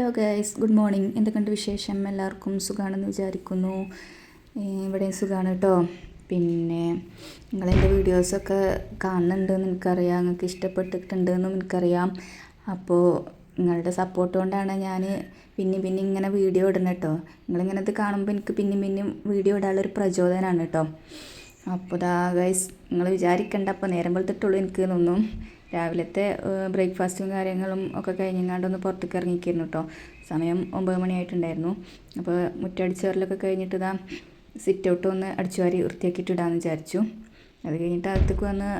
Hello guys, good morning. എന്തൊക്കെയുണ്ട് വിശേഷം? എല്ലാവർക്കും സുഖമാണെന്ന് വിചാരിക്കുന്നു. ഇവിടെയും സുഖമാണ് കേട്ടോ. പിന്നെ നിങ്ങളെൻ്റെ വീഡിയോസൊക്കെ കാണുന്നുണ്ടെന്ന് എനിക്കറിയാം, നിങ്ങൾക്ക് ഇഷ്ടപ്പെട്ടിട്ടുണ്ടെന്നും എനിക്കറിയാം. അപ്പോൾ നിങ്ങളുടെ സപ്പോർട്ട് കൊണ്ടാണ് ഞാൻ പിന്നെ ഇങ്ങനെ വീഡിയോ ഇടുന്നത് കേട്ടോ. നിങ്ങളിങ്ങനത് കാണുമ്പോൾ എനിക്ക് പിന്നെയും വീഡിയോ ഇടാനുള്ളൊരു പ്രചോദനമാണ് കേട്ടോ. അപ്പോൾ ദാ ഗൈസ്, നിങ്ങൾ വിചാരിക്കേണ്ട അപ്പോൾ നേരം വെളുത്തിട്ടുള്ളൂ എനിക്ക് തോന്നും. രാവിലത്തെ ബ്രേക്ക്ഫാസ്റ്റും കാര്യങ്ങളും ഒക്കെ കഴിഞ്ഞങ്ങാണ്ടൊന്ന് പുറത്തേക്ക് ഇറങ്ങിക്കായിരുന്നു കേട്ടോ. സമയം 9 മണിയായിട്ടുണ്ടായിരുന്നു. അപ്പോൾ മുറ്റടിച്ചവരിലൊക്കെ കഴിഞ്ഞിട്ട് ഇതാ സിറ്റ് ഔട്ട് ഒന്ന് അടിച്ചുവാരി വൃത്തിയാക്കിയിട്ട് ഇടാമെന്ന് വിചാരിച്ചു. അത് കഴിഞ്ഞിട്ട് അകത്തേക്ക് വന്ന്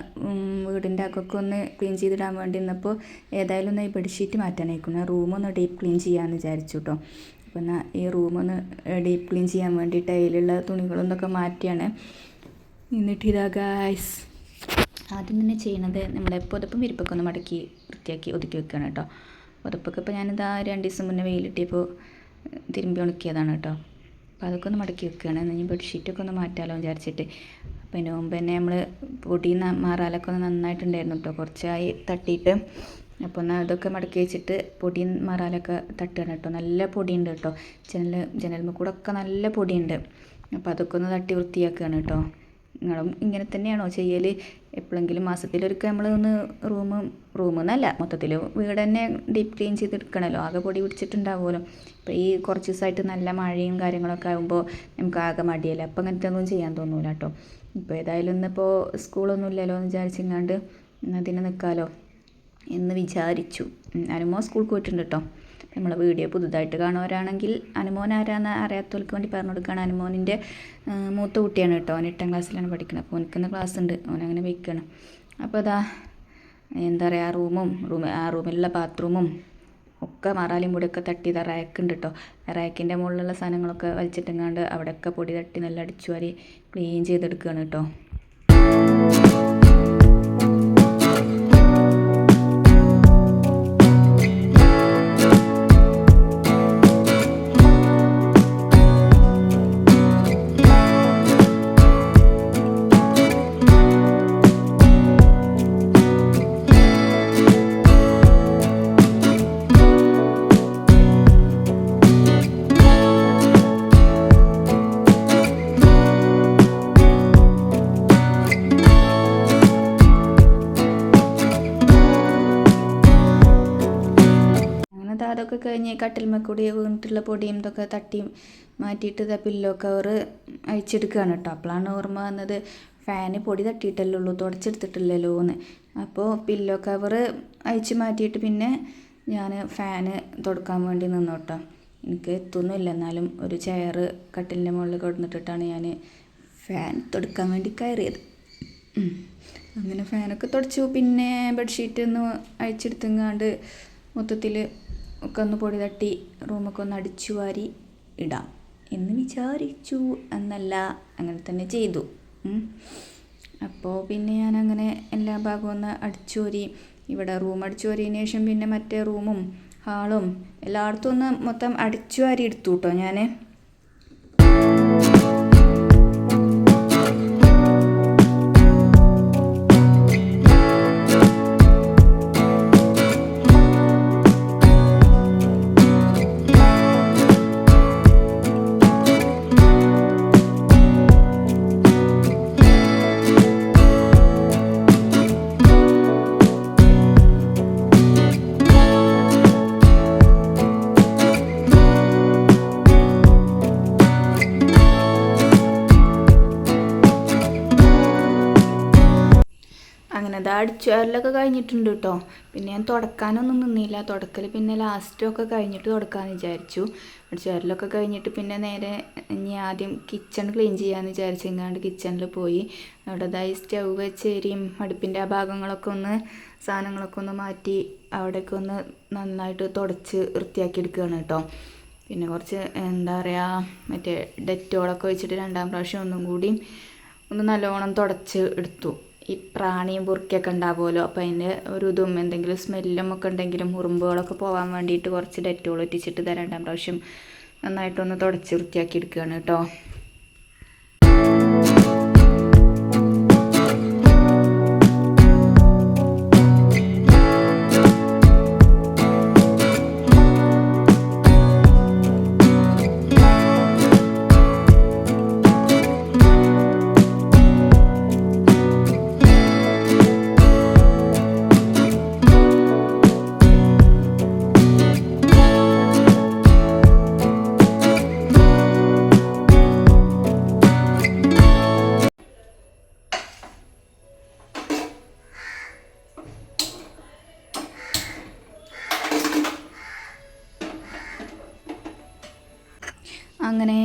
വീടിൻ്റെ അകമൊക്കെ ഒന്ന് ക്ലീൻ ചെയ്തിടാൻ വേണ്ടി നിന്നപ്പോൾ ഏതായാലും ഒന്ന് ഈ ബെഡ്ഷീറ്റ് മാറ്റാനായിരിക്കും. റൂമൊന്ന് ഡീപ്പ് ക്ലീൻ ചെയ്യാമെന്ന് വിചാരിച്ചു കേട്ടോ. അപ്പോൾ എന്നാൽ ഈ റൂമൊന്ന് ഡീപ്പ് ക്ലീൻ ചെയ്യാൻ വേണ്ടിയിട്ട് അതിലുള്ള തുണികളൊന്നൊക്കെ മാറ്റിയാണ്. എന്നിട്ട് ഇതാ ഗൈസ്, ആദ്യം തന്നെ ചെയ്യണത് നമ്മുടെ പുതപ്പും വിരിപ്പൊക്കെ ഒന്ന് മടക്കി വൃത്തിയാക്കി ഒതുക്കി വെക്കുകയാണ് കേട്ടോ. പുതപ്പൊക്കെ ഇപ്പോൾ ഞാനിതാ 2 ദിവസം മുന്നേ വെയിലിട്ടിയപ്പോൾ തിരുമ്പി ഉണക്കിയതാണ് കേട്ടോ. അപ്പോൾ അതൊക്കെ ഒന്ന് മടക്കി വെക്കുകയാണ്. ഇനി ബെഡ്ഷീറ്റൊക്കെ ഒന്ന് മാറ്റാമല്ലോ വിചാരിച്ചിട്ട്. അപ്പോൾ അതിന് മുമ്പ് തന്നെ നമ്മൾ പൊടി മാറാലൊക്കെ ഒന്ന് നന്നായിട്ടുണ്ടായിരുന്നു കേട്ടോ, കുറച്ചായി തട്ടിയിട്ട്. അപ്പോൾ എന്നാൽ അതൊക്കെ മടക്കി വെച്ചിട്ട് പൊടി മാറാലൊക്കെ തട്ടുകയാണ് കേട്ടോ. നല്ല പൊടിയുണ്ട് കേട്ടോ, ജനൽമ കൂടെ ഒക്കെ നല്ല പൊടിയുണ്ട്. അപ്പോൾ അതൊക്കെ ഒന്ന് തട്ടി വൃത്തിയാക്കുകയാണ് കേട്ടോ. നിങ്ങളും ഇങ്ങനെ തന്നെയാണോ ചെയ്യൽ? എപ്പോഴെങ്കിലും മാസത്തിലൊരിക്കൽ നമ്മൾ ഒന്ന് റൂമെന്നല്ല, മൊത്തത്തിൽ വീട് തന്നെ ഡീപ്പ് ക്ലീൻ ചെയ്തെടുക്കണമല്ലോ. ആകെ പൊടി പിടിച്ചിട്ടുണ്ടാവുമല്ലോ. ഇപ്പോൾ ഈ കുറച്ച് ദിവസമായിട്ട് നല്ല മഴയും കാര്യങ്ങളൊക്കെ ആകുമ്പോൾ നമുക്ക് ആകെ മടിയല്ലേ, അപ്പോൾ അങ്ങനത്തെ ഒന്നും ചെയ്യാൻ തോന്നൂല കേട്ടോ. ഇപ്പോൾ ഏതായാലും ഇന്നിപ്പോൾ സ്കൂളൊന്നും ഇല്ലല്ലോ എന്ന് വിചാരിച്ചിങ്ങാണ്ട് അതിന് നിൽക്കാമല്ലോ എന്ന് വിചാരിച്ചു. അനുമോ സ്കൂളിൽ പോയിട്ടുണ്ട് കേട്ടോ. നമ്മളെ വീഡിയോ പുതുതായിട്ട് കാണുന്നവരാണെങ്കിൽ അനുമോൻ ആരാന്ന് അറിയാത്തവർക്ക് വേണ്ടി പറഞ്ഞു കൊടുക്കുകയാണ്. അനുമോനിൻ്റെ മൂത്ത കുട്ടിയാണ് കേട്ടോ. അവൻ 8ാം ക്ലാസ്സിലാണ് പഠിക്കുന്നത്. അപ്പോൾ അവനക്കുന്ന ക്ലാസ് ഉണ്ട്, അവനങ്ങനെ വയ്ക്കണം. അപ്പോൾ അതാ എന്താ പറയുക, ആ റൂമിലുള്ള ബാത്റൂമും ഒക്കെ മാറാലും പൊടിയൊക്കെ തട്ടി റാക്കുണ്ട് കേട്ടോ. റാക്കിൻ്റെ മുകളിലുള്ള സാധനങ്ങളൊക്കെ വലിച്ചിട്ടെങ്ങാണ്ട് അവിടെയൊക്കെ പൊടി തട്ടി നല്ല അടിച്ചു വാരി ക്ലീൻ ചെയ്തെടുക്കുകയാണ് കേട്ടോ. അതൊക്കെ കഴിഞ്ഞ് കട്ടിൽമേക്കൂടി വീണിട്ടുള്ള പൊടിയും ഇതൊക്കെ തട്ടി മാറ്റിയിട്ട് ഇതാ പില്ലോ കവർ അഴിച്ചെടുക്കുകയാണ് കേട്ടോ. അപ്പോഴാണ് ഓർമ്മ വന്നത്, ഫാന് പൊടി തട്ടിയിട്ടല്ലേ ഉള്ളൂ, തുടച്ചെടുത്തിട്ടില്ലല്ലോ എന്ന്. അപ്പോൾ പില്ലോ കവർ അഴിച്ച് മാറ്റിയിട്ട് പിന്നെ ഞാൻ ഫാന് തുടക്കാൻ വേണ്ടി നിന്നു കേട്ടോ. എനിക്ക് എത്തുന്നില്ല, എന്നാലും ഒരു ചെയർ കട്ടിലിൻ്റെ മുകളിൽ കൊടുത്തിട്ടിട്ടാണ് ഞാൻ ഫാൻ തുടക്കാൻ വേണ്ടി കയറിയത്. അങ്ങനെ ഫാനൊക്കെ തുടച്ചു. പിന്നെ ബെഡ്ഷീറ്റ് ഒന്ന് അഴിച്ചെടുത്തെങ്ങാണ്ട് മൊത്തത്തിൽ ഒക്കെ ഒന്ന് പൊടി തട്ടി റൂമൊക്കെ ഒന്ന് അടിച്ചു വാരി ഇടാം എന്ന് വിചാരിച്ചു. എന്നല്ല, അങ്ങനെ തന്നെ ചെയ്തു. അപ്പോൾ പിന്നെ ഞാനങ്ങനെ എല്ലാ ഭാഗവും ഒന്ന് അടിച്ചു വാരി, ഇവിടെ റൂം അടിച്ചു വാരിയതിന് ശേഷം പിന്നെ മറ്റേ റൂമും ഹാളും എല്ലായിടത്തും ഒന്ന് മൊത്തം അടിച്ചു വാരി എടുത്തു കേട്ടോ ഞാൻ. അങ്ങനെ അത് അടിച്ചുവാരലൊക്കെ കഴിഞ്ഞിട്ടുണ്ട് കേട്ടോ. പിന്നെ ഞാൻ തുടക്കാനൊന്നും നിന്നില്ല. തുടക്കൽ പിന്നെ ലാസ്റ്റൊക്കെ കഴിഞ്ഞിട്ട് തുടക്കാമെന്ന് വിചാരിച്ചു. അടിച്ചുവാരലൊക്കെ കഴിഞ്ഞിട്ട് പിന്നെ നേരെ ഇനി ആദ്യം കിച്ചൺ ക്ലീൻ ചെയ്യാമെന്ന് വിചാരിച്ചെങ്ങാണ്ട് കിച്ചണിൽ പോയി. അവിടെ അതായത് സ്റ്റൗ വെച്ചേരിയും അടുപ്പിൻ്റെ ആ ഭാഗങ്ങളൊക്കെ ഒന്ന് സാധനങ്ങളൊക്കെ ഒന്ന് മാറ്റി അവിടെയൊക്കെ ഒന്ന് നന്നായിട്ട് തുടച്ച് വൃത്തിയാക്കി എടുക്കുകയാണ് കേട്ടോ. പിന്നെ കുറച്ച് എന്താ പറയുക, മറ്റേ ഡെറ്റോളൊക്കെ വെച്ചിട്ട് 2ാം പ്രാവശ്യം ഒന്നും കൂടി ഒന്ന് നല്ലോണം തുടച്ച് എടുത്തു. ഈ പ്രാണിയും ബുർക്കിയൊക്കെ ഉണ്ടാവുമല്ലോ, അപ്പോൾ അതിൻ്റെ ഒരു ഇതും എന്തെങ്കിലും സ്മെല്ലും ഒക്കെ ഉണ്ടെങ്കിലും ഉറുമ്പുകളൊക്കെ പോകാൻ വേണ്ടിയിട്ട് കുറച്ച് ഡെറ്റോൾ ഇട്ടിച്ചിട്ട് 2ാം പ്രാവശ്യം നന്നായിട്ടൊന്ന് തുടച്ച് വൃത്തിയാക്കി എടുക്കുകയാണ് കേട്ടോ. അങ്ങനെ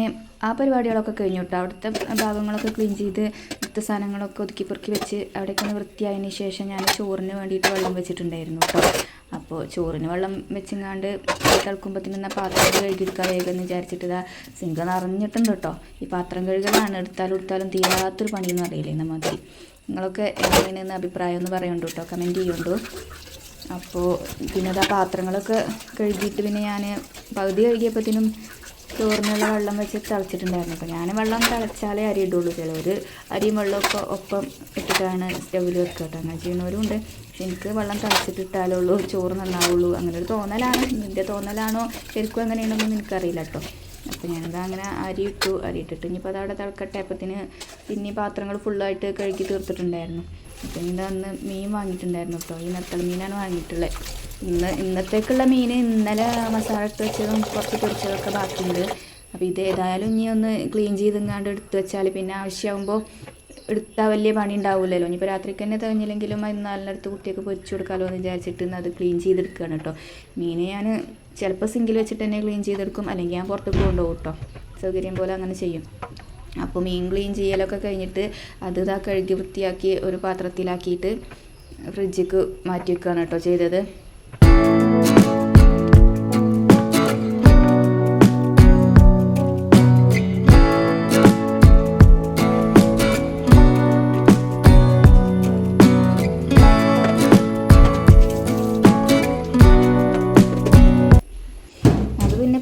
ആ പരിപാടികളൊക്കെ കഴിഞ്ഞു കേട്ടോ. അവിടുത്തെ ഭാഗങ്ങളൊക്കെ ക്ലീൻ ചെയ്ത് വൃത്ത സാധനങ്ങളൊക്കെ ഒതുക്കി പെറുക്കി വെച്ച് അവിടേക്ക് ഒന്ന് വൃത്തിയായതിന് ശേഷം ഞാൻ ചോറിന് വേണ്ടിയിട്ട് വെള്ളം വെച്ചിട്ടുണ്ടായിരുന്നു കേട്ടോ. അപ്പോൾ ചോറിന് വെള്ളം വെച്ചെങ്ങാണ്ട് തിളക്കുമ്പോഴത്തേന് പാത്രം കഴുകിയെടുക്കാൻ വേഗം എന്ന് വിചാരിച്ചിട്ട് ഇതാ സിങ്ക് നിറഞ്ഞിട്ടുണ്ട് കേട്ടോ. ഈ പാത്രം കഴുകലാണ് എടുത്താലും തീരാത്തൊരു പണിയെന്ന് അറിയില്ലേ എന്ന മാതിരി. നിങ്ങളൊക്കെ എങ്ങനെയെന്ന് അഭിപ്രായം ഒന്ന് പറയുന്നുണ്ട് കേട്ടോ, കമൻറ്റ് ചെയ്യുന്നുണ്ടോ. അപ്പോൾ പിന്നെ ആ പാത്രങ്ങളൊക്കെ കഴുകിയിട്ട് പിന്നെ ഞാൻ പകുതി കഴുകിയപ്പോഴത്തേനും ചോറിനുള്ള വെള്ളം വെച്ച് തിളച്ചിട്ടുണ്ടായിരുന്നു. അപ്പോൾ ഞാൻ വെള്ളം തിളച്ചാലേ അരി ഇടുള്ളൂ. ചിലവർ അരിയും വെള്ളമൊക്കെ ഒപ്പം ഇട്ടിട്ടാണ് സ്റ്റൗവിൽ വെക്കുക കേട്ടോ. അങ്ങനെ ചെയ്യുന്നവരും ഉണ്ട്. പക്ഷെ എനിക്ക് വെള്ളം തിളച്ചിട്ടിട്ടാലേ ഉള്ളൂ ചോറ് നന്നാവുള്ളൂ. അങ്ങനെ ഒരു തോന്നലാണ്. നിൻ്റെ തോന്നലാണോ ശരിക്കും അങ്ങനെയാണെന്നൊന്നും എനിക്കറിയില്ല കേട്ടോ. അപ്പോൾ ഞാനത് അങ്ങനെ അരി ഇട്ടിട്ട് ഇനിയിപ്പോൾ അതവിടെ തിളക്കട്ടെ. അപ്പത്തിന് പിന്നെ പാത്രങ്ങൾ ഫുള്ളായിട്ട് കഴുകി തീർത്തിട്ടുണ്ടായിരുന്നു. അപ്പോൾ ഇനി അന്ന് മീൻ വാങ്ങിയിട്ടുണ്ടായിരുന്നു കേട്ടോ. ഈ നെത്തൽ മീനാണ് വാങ്ങിയിട്ടുള്ളത്. ഇന്നത്തേക്കുള്ള മീൻ ഇന്നലെ മസാല ഇട്ട് വെച്ചതും കുറച്ച് പൊരിച്ചതൊക്കെ ബാക്കിയുണ്ട്. അപ്പോൾ ഇത് ഏതായാലും ഇനി ഒന്ന് ക്ലീൻ ചെയ്തെങ്ങാണ്ട് എടുത്ത് വെച്ചാൽ പിന്നെ ആവശ്യമാകുമ്പോൾ എടുത്താൽ വലിയ പണി ഉണ്ടാവില്ലല്ലോ. ഇനിയിപ്പോൾ രാത്രിക്ക് തന്നെ തികഞ്ഞില്ലെങ്കിലും നല്ലടുത്ത് കുട്ടിയൊക്കെ പൊരിച്ചു കൊടുക്കാമല്ലോ എന്ന് വിചാരിച്ചിട്ട് അത് ക്ലീൻ ചെയ്തെടുക്കുകയാണ് കേട്ടോ. മീൻ ഞാൻ ചിലപ്പോൾ സിങ്കിൽ വെച്ചിട്ട് തന്നെ ക്ലീൻ ചെയ്തെടുക്കും, അല്ലെങ്കിൽ ഞാൻ പുറത്തേക്ക് കൊണ്ടുപോകും കേട്ടോ. സൗകര്യം പോലെ അങ്ങനെ ചെയ്യും. അപ്പോൾ മീൻ ക്ലീൻ ചെയ്യലൊക്കെ കഴിഞ്ഞിട്ട് അത് ഇതാ കഴുകി വൃത്തിയാക്കി ഒരു പാത്രത്തിലാക്കിയിട്ട് ഫ്രിഡ്ജിക്ക് മാറ്റി വെക്കുകയാണ് കേട്ടോ ചെയ്തത്.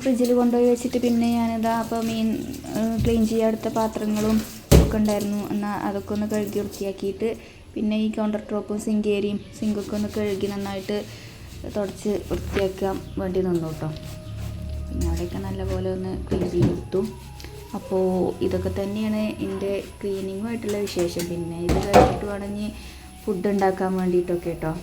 ഫ്രിഡ്ജിൽ കൊണ്ടുപോയി വെച്ചിട്ട് പിന്നെ ഞാനിതാ അപ്പോൾ മീൻ ക്ലീൻ ചെയ്യാൻ എടുത്ത പാത്രങ്ങളും ഒക്കെ ഉണ്ടായിരുന്നു. എന്നാൽ അതൊക്കെ ഒന്ന് കഴുകി വൃത്തിയാക്കിയിട്ട് പിന്നെ ഈ കൗണ്ടർ ടോപ്പും സിങ്കൊക്കെ ഒന്ന് കഴുകി നന്നായിട്ട് തുടച്ച് വൃത്തിയാക്കാൻ വേണ്ടി നിന്നു കേട്ടോ. പിന്നെ അവിടെയൊക്കെ നല്ലപോലെ ഒന്ന് ക്ലീൻ ചെയ്തെടുത്തു. അപ്പോൾ ഇതൊക്കെ തന്നെയാണ് എൻ്റെ ക്ലീനിങ്ങുമായിട്ടുള്ള വിശേഷം. പിന്നെ ഇത് കഴിഞ്ഞിട്ട് വേണമെങ്കിൽ ഫുഡ് ഉണ്ടാക്കാൻ വേണ്ടിയിട്ടൊക്കെ കേട്ടോ.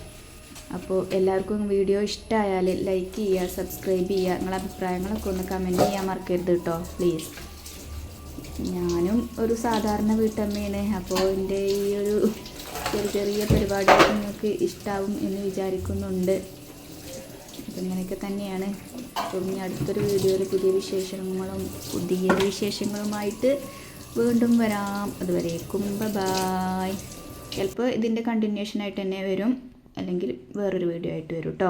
അപ്പോൾ എല്ലാവർക്കും വീഡിയോ ഇഷ്ടമായാൽ ലൈക്ക് ചെയ്യുക, സബ്സ്ക്രൈബ് ചെയ്യുക. നിങ്ങളുടെ അഭിപ്രായങ്ങളൊക്കെ ഒന്ന് കമൻറ്റ് ചെയ്യാൻ മറക്കരുത് കേട്ടോ പ്ലീസ്. ഞാനും ഒരു സാധാരണ വീട്ടമ്മയാണ്. അപ്പോൾ എൻ്റെ ഈ ഒരു ചെറിയ പരിപാടി നിങ്ങൾക്ക് ഇഷ്ടമാവും എന്ന് വിചാരിക്കുന്നുണ്ട്. അപ്പോൾ ഇങ്ങനെയൊക്കെ തന്നെയാണ്. അപ്പോൾ ഇനി അടുത്തൊരു വീഡിയോയിൽ പുതിയ വിശേഷങ്ങളുമായിട്ട് വീണ്ടും വരാം. അതുവരേക്കും ബൈ. ചിലപ്പോൾ ഇതിൻ്റെ കണ്ടിന്യൂഷനായിട്ട് തന്നെ വരും, അല്ലെങ്കിൽ വേറൊരു വീഡിയോ ആയിട്ട് വരും കേട്ടോ.